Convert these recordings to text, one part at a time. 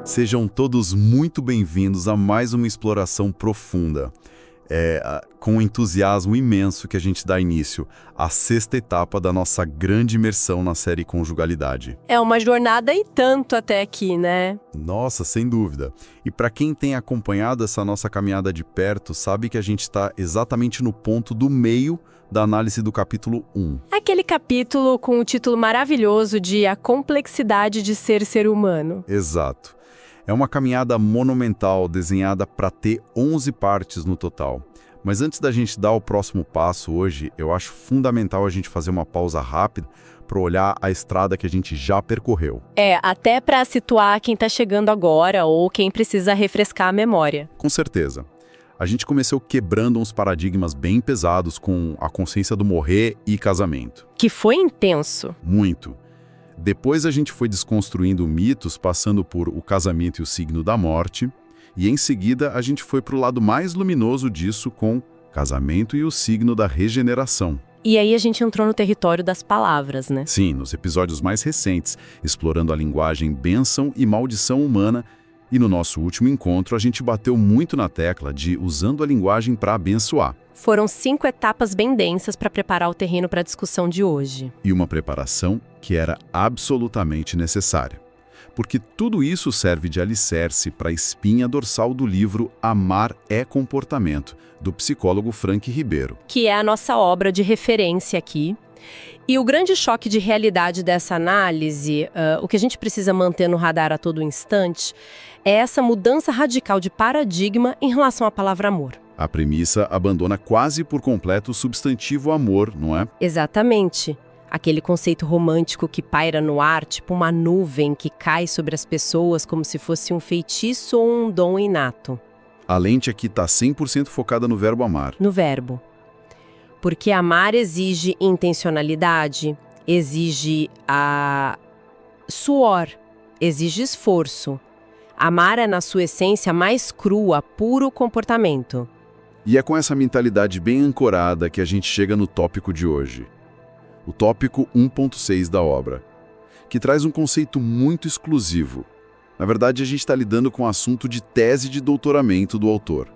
Sejam todos muito bem-vindos a mais uma exploração profunda. Com um entusiasmo imenso que a gente dá início à sexta etapa da nossa grande imersão na série Conjugalidade. É uma jornada e tanto até aqui, né? Nossa, sem dúvida. E para quem tem acompanhado essa nossa caminhada de perto, sabe que a gente está exatamente no ponto do meio da análise do capítulo 1. Aquele capítulo com o título maravilhoso de A Complexidade de Ser Humano. Exato. É uma caminhada monumental desenhada para ter 11 partes no total. Mas antes da gente dar o próximo passo hoje, eu acho fundamental a gente fazer uma pausa rápida para olhar a estrada que a gente já percorreu. Até para situar quem está chegando agora ou quem precisa refrescar a memória. Com certeza. A gente começou quebrando uns paradigmas bem pesados com a consciência do morrer e casamento. Que foi intenso. Muito. Depois a gente foi desconstruindo mitos, passando por o casamento e o signo da morte, e em seguida a gente foi para o lado mais luminoso disso com casamento e o signo da regeneração. E aí a gente entrou no território das palavras, né? Sim, nos episódios mais recentes, explorando a linguagem bênção e maldição humana, e no nosso último encontro a gente bateu muito na tecla de usando a linguagem para abençoar. Foram 5 etapas bem densas para preparar o terreno para a discussão de hoje. E uma preparação que era absolutamente necessária. Porque tudo isso serve de alicerce para a espinha dorsal do livro Amar é Comportamento, do psicólogo Frank Ribeiro. Que é a nossa obra de referência aqui. E o grande choque de realidade dessa análise, o que a gente precisa manter no radar a todo instante, é essa mudança radical de paradigma em relação à palavra amor. A premissa abandona quase por completo o substantivo amor, não é? Exatamente. Aquele conceito romântico que paira no ar, tipo uma nuvem que cai sobre as pessoas como se fosse um feitiço ou um dom inato. A lente aqui está 100% focada no verbo amar. No verbo. Porque amar exige intencionalidade, exige suor, exige esforço. Amar é, na sua essência mais crua, puro comportamento. E é com essa mentalidade bem ancorada que a gente chega no tópico de hoje. O tópico 1.6 da obra, que traz um conceito muito exclusivo. Na verdade, a gente está lidando com o assunto de tese de doutoramento do autor,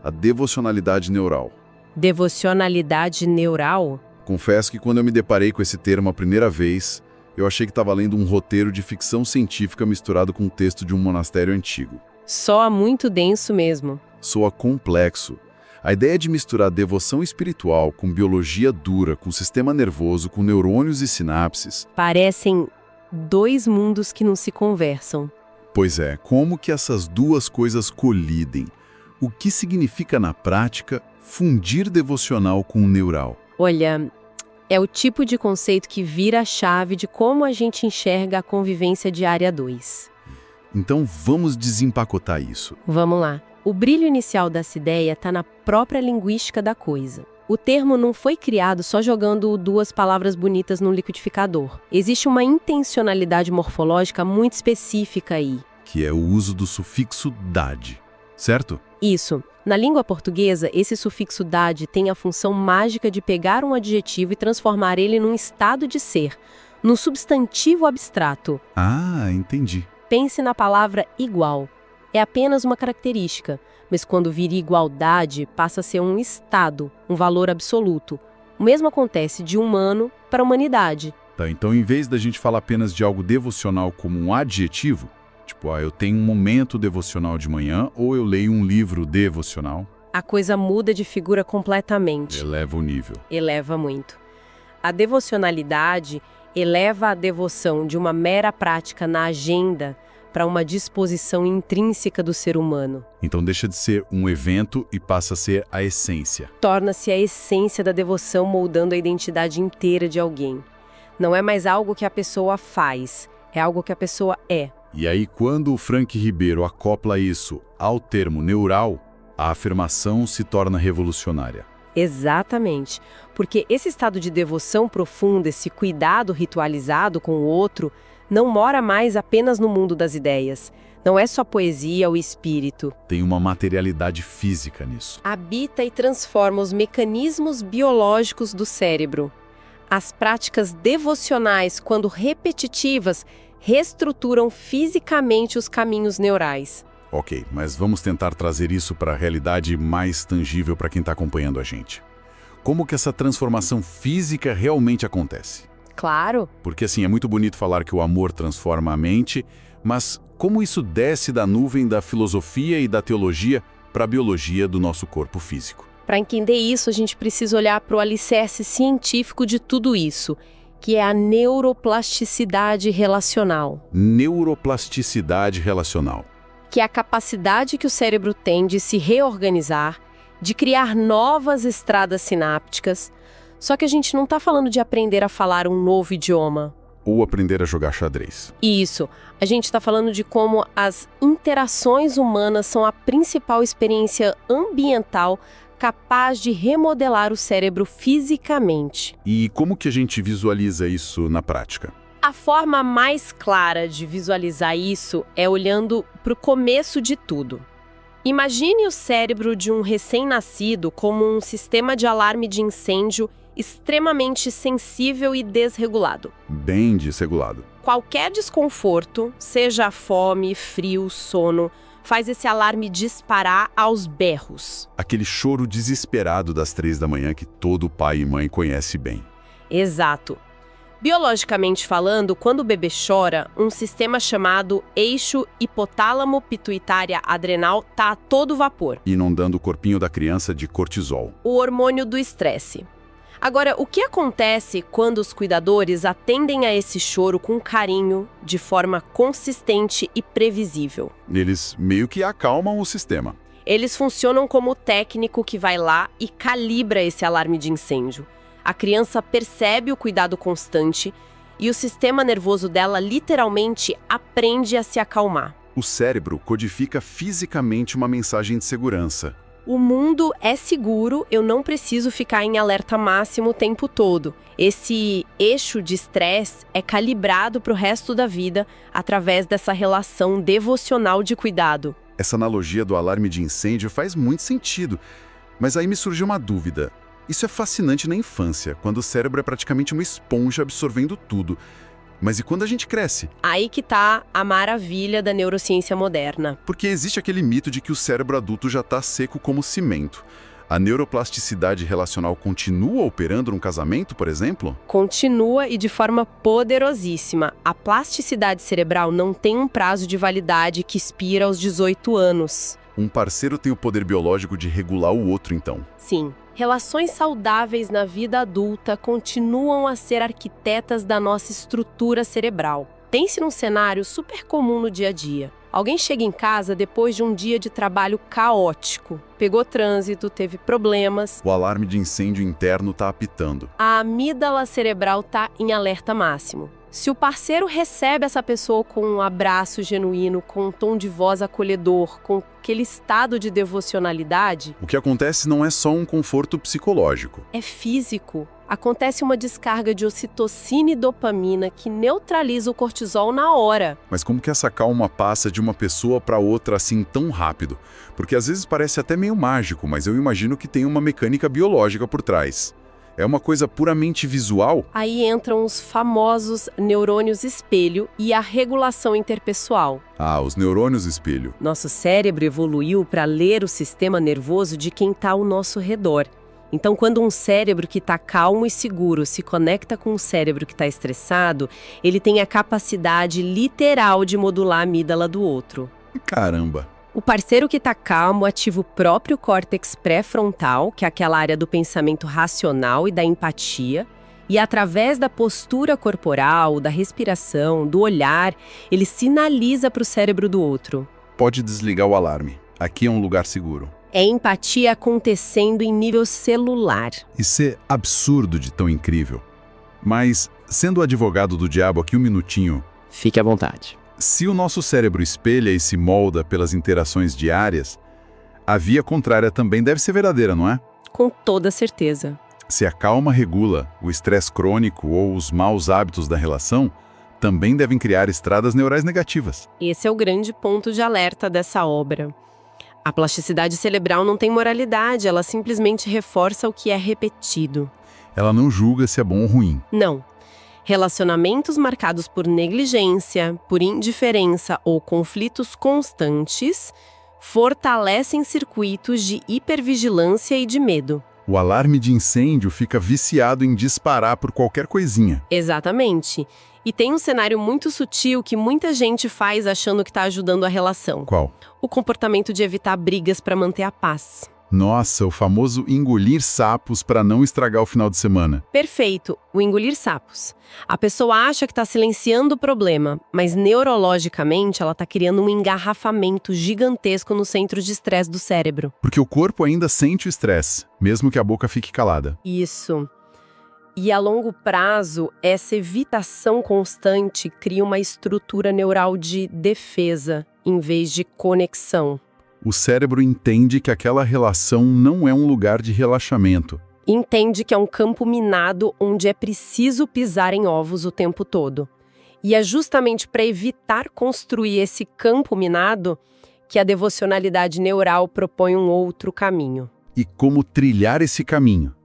a devocionalidade neural. Devocionalidade neural? Confesso que quando eu me deparei com esse termo a primeira vez, eu achei que estava lendo um roteiro de ficção científica misturado com um texto de um monastério antigo. Soa muito denso mesmo. Soa complexo. A ideia de misturar devoção espiritual com biologia dura, com sistema nervoso, com neurônios e sinapses... Parecem 2 mundos que não se conversam. Pois é, como que essas duas coisas colidem? O que significa na prática fundir devocional com neural? Olha, é o tipo de conceito que vira a chave de como a gente enxerga a convivência diária 2. Então vamos desempacotar isso. Vamos lá. O brilho inicial dessa ideia está na própria linguística da coisa. O termo não foi criado só jogando 2 palavras bonitas no liquidificador. Existe uma intencionalidade morfológica muito específica aí. Que é o uso do sufixo dade, certo? Isso. Na língua portuguesa, esse sufixo dade tem a função mágica de pegar um adjetivo e transformar ele num estado de ser, num substantivo abstrato. Ah, entendi. Pense na palavra igual. É apenas uma característica, mas quando vira igualdade, passa a ser um estado, um valor absoluto. O mesmo acontece de humano para a humanidade. Tá, então em vez da gente falar apenas de algo devocional como um adjetivo, tipo, eu tenho um momento devocional de manhã ou eu leio um livro devocional, a coisa muda de figura completamente. eleva o nível. Eleva muito. A devocionalidade eleva a devoção de uma mera prática na agenda para uma disposição intrínseca do ser humano. Então deixa de ser um evento e passa a ser a essência. Torna-se a essência da devoção moldando a identidade inteira de alguém. Não é mais algo que a pessoa faz, é algo que a pessoa é. E aí, quando o Frank Ribeiro acopla isso ao termo neural, a afirmação se torna revolucionária. Exatamente, porque esse estado de devoção profunda, esse cuidado ritualizado com o outro, não mora mais apenas no mundo das ideias. Não é só poesia ou espírito. Tem uma materialidade física nisso. Habita e transforma os mecanismos biológicos do cérebro. As práticas devocionais, quando repetitivas, reestruturam fisicamente os caminhos neurais. Ok, mas vamos tentar trazer isso para a realidade mais tangível para quem está acompanhando a gente. Como que essa transformação física realmente acontece? Claro. Porque assim, é muito bonito falar que o amor transforma a mente, mas como isso desce da nuvem da filosofia e da teologia para a biologia do nosso corpo físico? Para entender isso, a gente precisa olhar para o alicerce científico de tudo isso, que é a neuroplasticidade relacional. Neuroplasticidade relacional. Que é a capacidade que o cérebro tem de se reorganizar, de criar novas estradas sinápticas. Só que a gente não está falando de aprender a falar um novo idioma. Ou aprender a jogar xadrez. Isso. A gente está falando de como as interações humanas são a principal experiência ambiental capaz de remodelar o cérebro fisicamente. E como que a gente visualiza isso na prática? A forma mais clara de visualizar isso é olhando para o começo de tudo. Imagine o cérebro de um recém-nascido como um sistema de alarme de incêndio extremamente sensível e desregulado. Bem desregulado. Qualquer desconforto, seja fome, frio, sono, faz esse alarme disparar aos berros. Aquele choro desesperado das 3 da manhã que todo pai e mãe conhece bem. Exato. Biologicamente falando, quando o bebê chora, um sistema chamado eixo hipotálamo-pituitária-adrenal está a todo vapor. Inundando o corpinho da criança de cortisol. O hormônio do estresse. Agora, o que acontece quando os cuidadores atendem a esse choro com carinho, de forma consistente e previsível? Eles meio que acalmam o sistema. Eles funcionam como o técnico que vai lá e calibra esse alarme de incêndio. A criança percebe o cuidado constante e o sistema nervoso dela literalmente aprende a se acalmar. O cérebro codifica fisicamente uma mensagem de segurança. O mundo é seguro, eu não preciso ficar em alerta máximo o tempo todo. Esse eixo de estresse é calibrado para o resto da vida através dessa relação devocional de cuidado. Essa analogia do alarme de incêndio faz muito sentido. Mas aí me surgiu uma dúvida. Isso é fascinante na infância, quando o cérebro é praticamente uma esponja absorvendo tudo. Mas e quando a gente cresce? Aí que tá a maravilha da neurociência moderna. Porque existe aquele mito de que o cérebro adulto já está seco como cimento. A neuroplasticidade relacional continua operando num casamento, por exemplo? Continua e de forma poderosíssima. A plasticidade cerebral não tem um prazo de validade que expira aos 18 anos. Um parceiro tem o poder biológico de regular o outro, então. Sim. Relações saudáveis na vida adulta continuam a ser arquitetas da nossa estrutura cerebral. Pense num cenário super comum no dia a dia. Alguém chega em casa depois de um dia de trabalho caótico. Pegou trânsito, teve problemas. O alarme de incêndio interno está apitando. A amígdala cerebral está em alerta máximo. Se o parceiro recebe essa pessoa com um abraço genuíno, com um tom de voz acolhedor, com aquele estado de devocionalidade... O que acontece não é só um conforto psicológico. É físico. Acontece uma descarga de ocitocina e dopamina que neutraliza o cortisol na hora. Mas como que essa calma passa de uma pessoa para outra assim tão rápido? Porque às vezes parece até meio mágico, mas eu imagino que tem uma mecânica biológica por trás. É uma coisa puramente visual? Aí entram os famosos neurônios espelho e a regulação interpessoal. Ah, os neurônios espelho. Nosso cérebro evoluiu para ler o sistema nervoso de quem está ao nosso redor. Então, quando um cérebro que está calmo e seguro se conecta com um cérebro que está estressado, ele tem a capacidade literal de modular a amígdala do outro. Caramba! O parceiro que está calmo ativa o próprio córtex pré-frontal, que é aquela área do pensamento racional e da empatia, e através da postura corporal, da respiração, do olhar, ele sinaliza para o cérebro do outro. Pode desligar o alarme. Aqui é um lugar seguro. É empatia acontecendo em nível celular. Isso é absurdo de tão incrível. Mas, sendo o advogado do diabo aqui um minutinho... Fique à vontade. Se o nosso cérebro espelha e se molda pelas interações diárias, a via contrária também deve ser verdadeira, não é? Com toda certeza. Se a calma regula o estresse crônico ou os maus hábitos da relação, também devem criar estradas neurais negativas. Esse é o grande ponto de alerta dessa obra. A plasticidade cerebral não tem moralidade, ela simplesmente reforça o que é repetido. Ela não julga se é bom ou ruim. Não. Relacionamentos marcados por negligência, por indiferença ou conflitos constantes fortalecem circuitos de hipervigilância e de medo. O alarme de incêndio fica viciado em disparar por qualquer coisinha. Exatamente. E tem um cenário muito sutil que muita gente faz achando que está ajudando a relação. Qual? O comportamento de evitar brigas para manter a paz. Nossa, o famoso engolir sapos para não estragar o final de semana. Perfeito, o engolir sapos. A pessoa acha que está silenciando o problema, mas neurologicamente ela está criando um engarrafamento gigantesco no centro de estresse do cérebro. Porque o corpo ainda sente o estresse, mesmo que a boca fique calada. Isso. E a longo prazo, essa evitação constante cria uma estrutura neural de defesa, em vez de conexão. O cérebro entende que aquela relação não é um lugar de relaxamento. Entende que é um campo minado onde é preciso pisar em ovos o tempo todo. E é justamente para evitar construir esse campo minado que a devocionalidade neural propõe um outro caminho. E como trilhar esse caminho?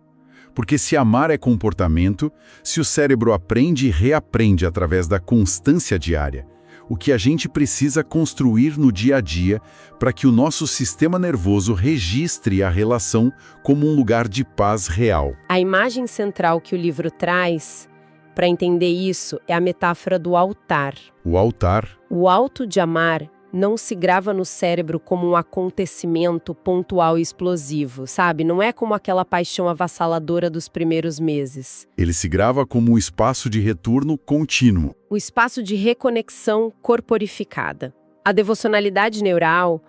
Porque se amar é comportamento, se o cérebro aprende e reaprende através da constância diária, o que a gente precisa construir no dia a dia para que o nosso sistema nervoso registre a relação como um lugar de paz real. A imagem central que o livro traz, para entender isso, é a metáfora do altar. O altar. O ato de amar não se grava no cérebro como um acontecimento pontual e explosivo, sabe? Não é como aquela paixão avassaladora dos primeiros meses. Ele se grava como um espaço de retorno contínuo. O espaço de reconexão corporificada. A devocionalidade neural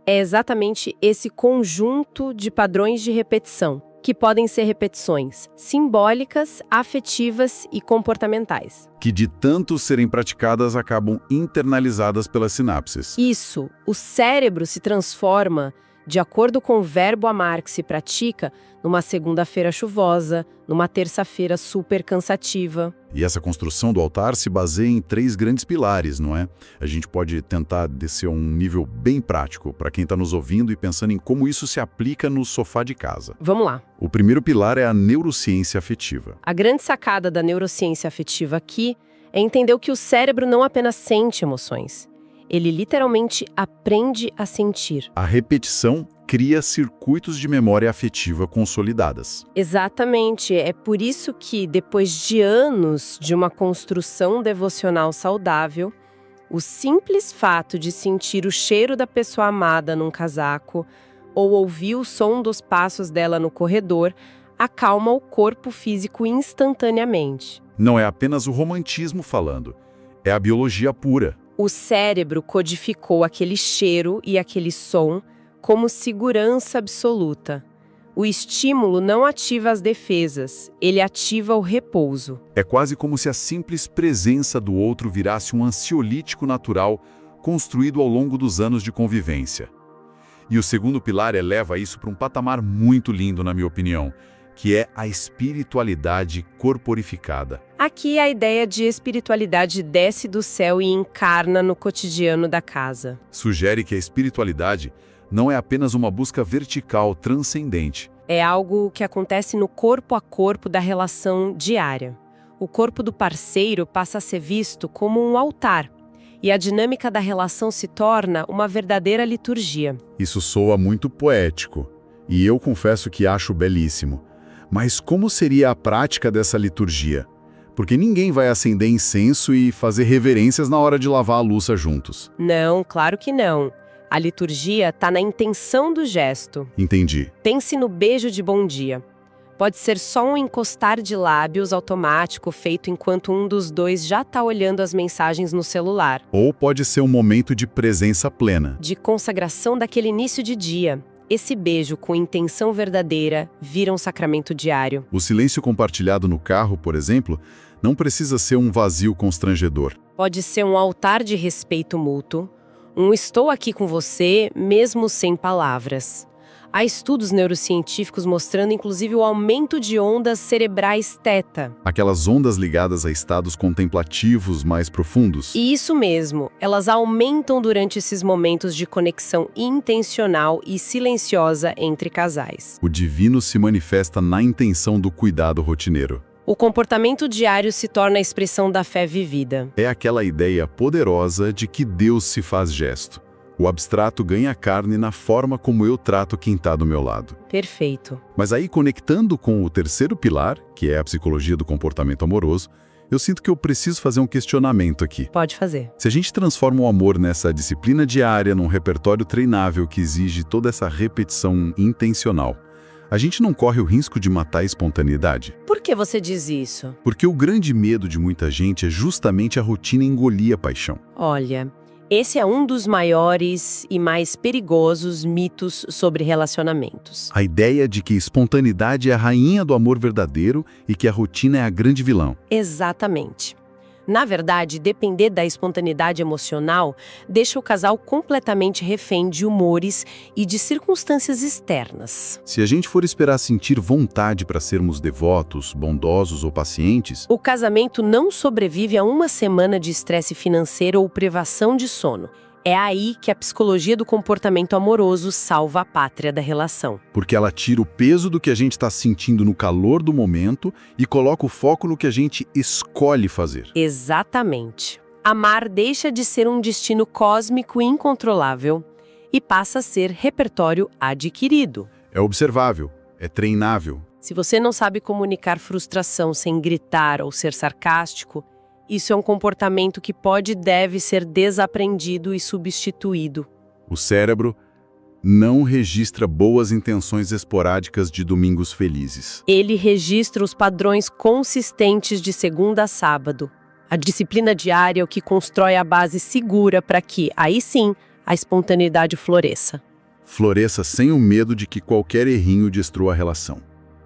é exatamente esse conjunto de padrões de repetição, que podem ser repetições simbólicas, afetivas e comportamentais. Que de tanto serem praticadas acabam internalizadas pelas sinapses. Isso, o cérebro se transforma, de acordo com o verbo amar que se pratica, numa segunda-feira chuvosa, numa terça-feira super cansativa. E essa construção do altar se baseia em 3 grandes pilares, não é? A gente pode tentar descer a um nível bem prático para quem está nos ouvindo e pensando em como isso se aplica no sofá de casa. Vamos lá. O primeiro pilar é a neurociência afetiva. A grande sacada da neurociência afetiva aqui é entender que o cérebro não apenas sente emoções. Ele literalmente aprende a sentir. A repetição cria circuitos de memória afetiva consolidadas. Exatamente. É por isso que, depois de anos de uma construção devocional saudável, o simples fato de sentir o cheiro da pessoa amada num casaco ou ouvir o som dos passos dela no corredor acalma o corpo físico instantaneamente. Não é apenas o romantismo falando, é a biologia pura. O cérebro codificou aquele cheiro e aquele som como segurança absoluta. O estímulo não ativa as defesas, ele ativa o repouso. É quase como se a simples presença do outro virasse um ansiolítico natural construído ao longo dos anos de convivência. E o segundo pilar eleva isso para um patamar muito lindo, na minha opinião, que é a espiritualidade corporificada. Aqui a ideia de espiritualidade desce do céu e encarna no cotidiano da casa. Sugere que a espiritualidade não é apenas uma busca vertical transcendente. É algo que acontece no corpo a corpo da relação diária. O corpo do parceiro passa a ser visto como um altar, e a dinâmica da relação se torna uma verdadeira liturgia. Isso soa muito poético, e eu confesso que acho belíssimo. Mas como seria a prática dessa liturgia? Porque ninguém vai acender incenso e fazer reverências na hora de lavar a louça juntos. Não, claro que não. A liturgia está na intenção do gesto. Entendi. Pense no beijo de bom dia. Pode ser só um encostar de lábios automático feito enquanto um dos dois já está olhando as mensagens no celular. Ou pode ser um momento de presença plena. De consagração daquele início de dia. Esse beijo com intenção verdadeira vira um sacramento diário. O silêncio compartilhado no carro, por exemplo, não precisa ser um vazio constrangedor. Pode ser um altar de respeito mútuo, um estou aqui com você, mesmo sem palavras. Há estudos neurocientíficos mostrando inclusive o aumento de ondas cerebrais θ. Aquelas ondas ligadas a estados contemplativos mais profundos. E isso mesmo, elas aumentam durante esses momentos de conexão intencional e silenciosa entre casais. O divino se manifesta na intenção do cuidado rotineiro. O comportamento diário se torna a expressão da fé vivida. É aquela ideia poderosa de que Deus se faz gesto. O abstrato ganha carne na forma como eu trato quem está do meu lado. Perfeito. Mas aí, conectando com o terceiro pilar, que é a psicologia do comportamento amoroso, eu sinto que eu preciso fazer um questionamento aqui. Pode fazer. Se a gente transforma o amor nessa disciplina diária, num repertório treinável que exige toda essa repetição intencional, a gente não corre o risco de matar a espontaneidade? Por que você diz isso? Porque o grande medo de muita gente é justamente a rotina engolir a paixão. Olha, esse é um dos maiores e mais perigosos mitos sobre relacionamentos. A ideia de que espontaneidade é a rainha do amor verdadeiro e que a rotina é a grande vilão. Exatamente. Na verdade, depender da espontaneidade emocional deixa o casal completamente refém de humores e de circunstâncias externas. Se a gente for esperar sentir vontade para sermos devotos, bondosos ou pacientes, O casamento não sobrevive a uma semana de estresse financeiro ou privação de sono. É aí que a psicologia do comportamento amoroso salva a pátria da relação. porque ela tira o peso do que a gente está sentindo no calor do momento e coloca o foco no que a gente escolhe fazer. Exatamente. Amar deixa de ser um destino cósmico e incontrolável e passa a ser repertório adquirido. É observável, é treinável. Se você não sabe comunicar frustração sem gritar ou ser sarcástico, isso é um comportamento que pode e deve ser desaprendido e substituído. O cérebro não registra boas intenções esporádicas de domingos felizes. Ele registra os padrões consistentes de segunda a sábado. A disciplina diária é o que constrói a base segura para que, aí sim, a espontaneidade floresça. Floresça sem o medo de que qualquer errinho destrua a relação.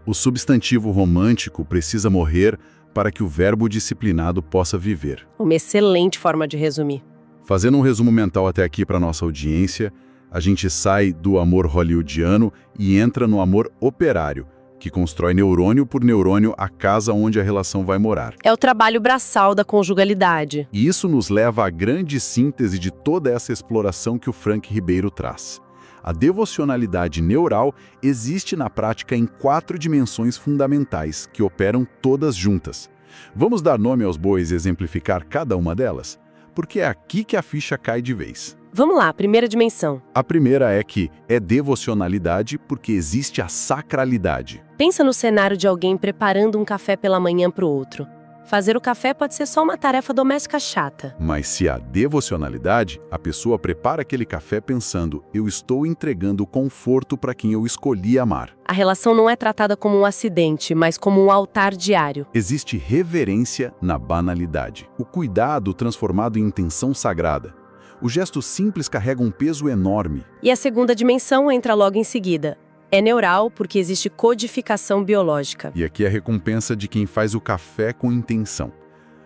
O substantivo romântico precisa morrer para que o verbo disciplinado possa viver. Uma excelente forma de resumir. Fazendo um resumo mental até aqui para nossa audiência, a gente sai do amor hollywoodiano e entra no amor operário, que constrói neurônio por neurônio a casa onde a relação vai morar. É o trabalho braçal da conjugalidade. E isso nos leva à grande síntese de toda essa exploração que o Frank Ribeiro traz. A devocionalidade neural existe na prática em 4 dimensões fundamentais, que operam todas juntas. Vamos dar nome aos bois e exemplificar cada uma delas? Porque é aqui que a ficha cai de vez. Vamos lá, primeira dimensão. A primeira é que é devocionalidade porque existe a sacralidade. Pensa no cenário de alguém preparando um café pela manhã para o outro. Fazer o café pode ser só uma tarefa doméstica chata. Mas se há devocionalidade, a pessoa prepara aquele café pensando, eu estou entregando conforto para quem eu escolhi amar. A relação não é tratada como um acidente, mas como um altar diário. Existe reverência na banalidade. O cuidado transformado em intenção sagrada. O gesto simples carrega um peso enorme. E a segunda dimensão entra logo em seguida. É neural porque existe codificação biológica. E aqui é a recompensa de quem faz o café com intenção.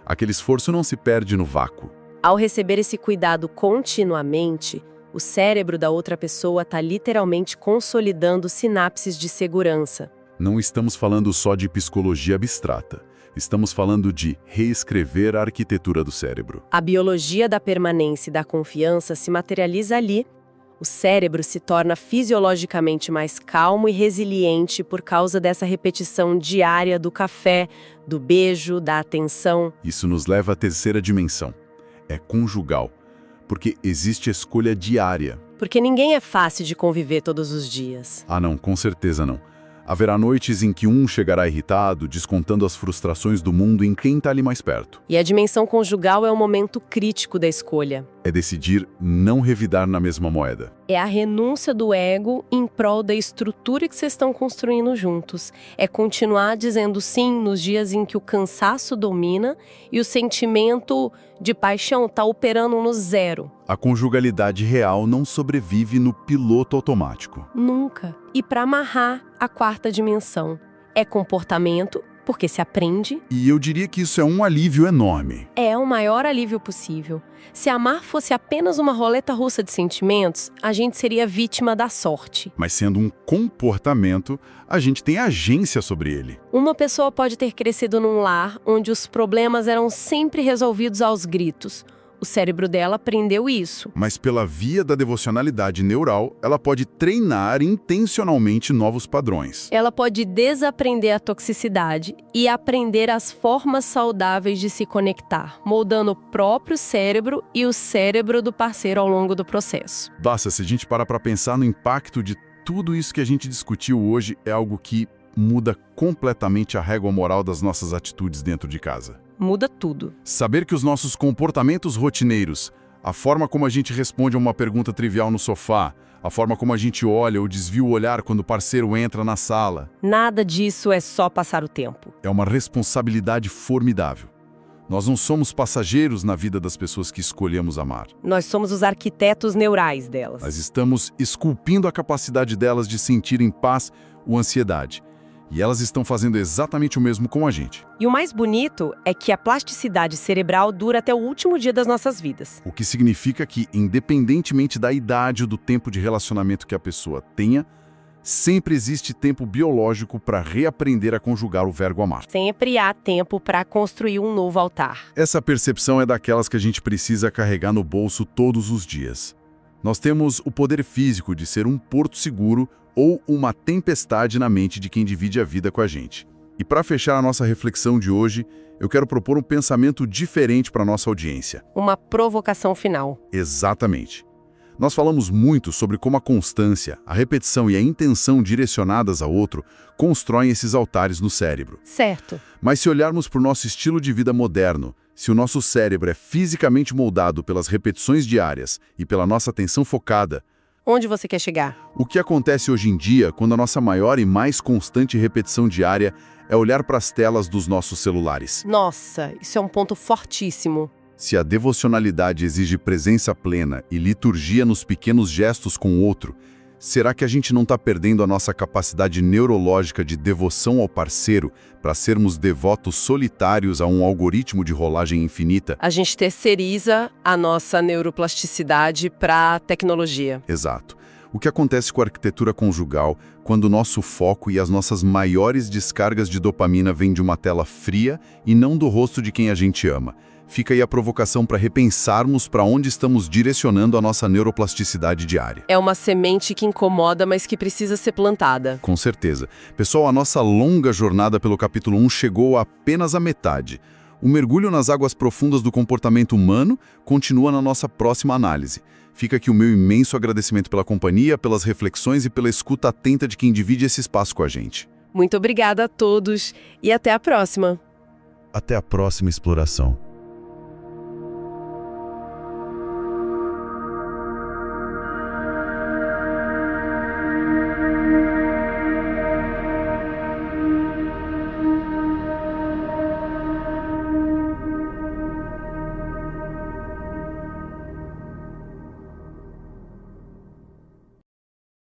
Aquele esforço não se perde no vácuo. Ao receber esse cuidado continuamente, o cérebro da outra pessoa está literalmente consolidando sinapses de segurança. Não estamos falando só de psicologia abstrata. Estamos falando de reescrever a arquitetura do cérebro. A biologia da permanência e da confiança se materializa ali. O cérebro se torna fisiologicamente mais calmo e resiliente por causa dessa repetição diária do café, do beijo, da atenção. Isso nos leva à terceira dimensão. É conjugal, porque existe a escolha diária. Porque ninguém é fácil de conviver todos os dias. Ah não, com certeza não. Haverá noites em que um chegará irritado, descontando as frustrações do mundo em quem está ali mais perto. E a dimensão conjugal é o momento crítico da escolha. É decidir não revidar na mesma moeda. É a renúncia do ego em prol da estrutura que vocês estão construindo juntos. É continuar dizendo sim nos dias em que o cansaço domina e o sentimento de paixão está operando no zero. A conjugalidade real não sobrevive no piloto automático. Nunca. E para amarrar a quarta dimensão, é comportamento, porque se aprende. E eu diria que isso é um alívio enorme. É o maior alívio possível. Se amar fosse apenas uma roleta russa de sentimentos, a gente seria vítima da sorte. Mas sendo um comportamento, a gente tem agência sobre ele. Uma pessoa pode ter crescido num lar onde os problemas eram sempre resolvidos aos gritos. O cérebro dela aprendeu isso. Mas pela via da devocionalidade neural, ela pode treinar intencionalmente novos padrões. Ela pode desaprender a toxicidade e aprender as formas saudáveis de se conectar, moldando o próprio cérebro e o cérebro do parceiro ao longo do processo. Basta, se a gente parar para pensar no impacto de tudo isso que a gente discutiu hoje, é algo que muda completamente a régua moral das nossas atitudes dentro de casa. Muda tudo. Saber que os nossos comportamentos rotineiros, a forma como a gente responde a uma pergunta trivial no sofá, a forma como a gente olha ou desvia o olhar quando o parceiro entra na sala, Nada disso é só passar o tempo. é uma responsabilidade formidável. Nós não somos passageiros na vida das pessoas que escolhemos amar. Nós somos os arquitetos neurais delas. Nós estamos esculpindo a capacidade delas de sentir em paz ou ansiedade. E elas estão fazendo exatamente o mesmo com a gente. E o mais bonito é que a plasticidade cerebral dura até o último dia das nossas vidas. O que significa que, independentemente da idade ou do tempo de relacionamento que a pessoa tenha, sempre existe tempo biológico para reaprender a conjugar o verbo amar. Sempre há tempo para construir um novo altar. Essa percepção é daquelas que a gente precisa carregar no bolso todos os dias. Nós temos o poder físico de ser um porto seguro ou uma tempestade na mente de quem divide a vida com a gente. E para fechar a nossa reflexão de hoje, eu quero propor um pensamento diferente para a nossa audiência. Uma provocação final. Exatamente. Nós falamos muito sobre como a constância, a repetição e a intenção direcionadas ao outro constroem esses altares no cérebro. Certo. Mas se olharmos para o nosso estilo de vida moderno, se o nosso cérebro é fisicamente moldado pelas repetições diárias e pela nossa atenção focada, Onde você quer chegar? o que acontece hoje em dia, quando a nossa maior e mais constante repetição diária é olhar para as telas dos nossos celulares? Nossa, isso é um ponto fortíssimo. Se a devocionalidade exige presença plena e liturgia nos pequenos gestos com o outro, será que a gente não está perdendo a nossa capacidade neurológica de devoção ao parceiro para sermos devotos solitários a um algoritmo de rolagem infinita? A gente terceiriza a nossa neuroplasticidade para a tecnologia. Exato. O que acontece com a arquitetura conjugal quando o nosso foco e as nossas maiores descargas de dopamina vêm de uma tela fria e não do rosto de quem a gente ama? Fica aí a provocação para repensarmos para onde estamos direcionando a nossa neuroplasticidade diária. É uma semente que incomoda, mas que precisa ser plantada. Com certeza. Pessoal, a nossa longa jornada pelo capítulo 1 chegou apenas à metade. O mergulho nas águas profundas do comportamento humano continua na nossa próxima análise. Fica aqui o meu imenso agradecimento pela companhia, pelas reflexões e pela escuta atenta de quem divide esse espaço com a gente. Muito obrigada a todos e até a próxima. Até a próxima exploração.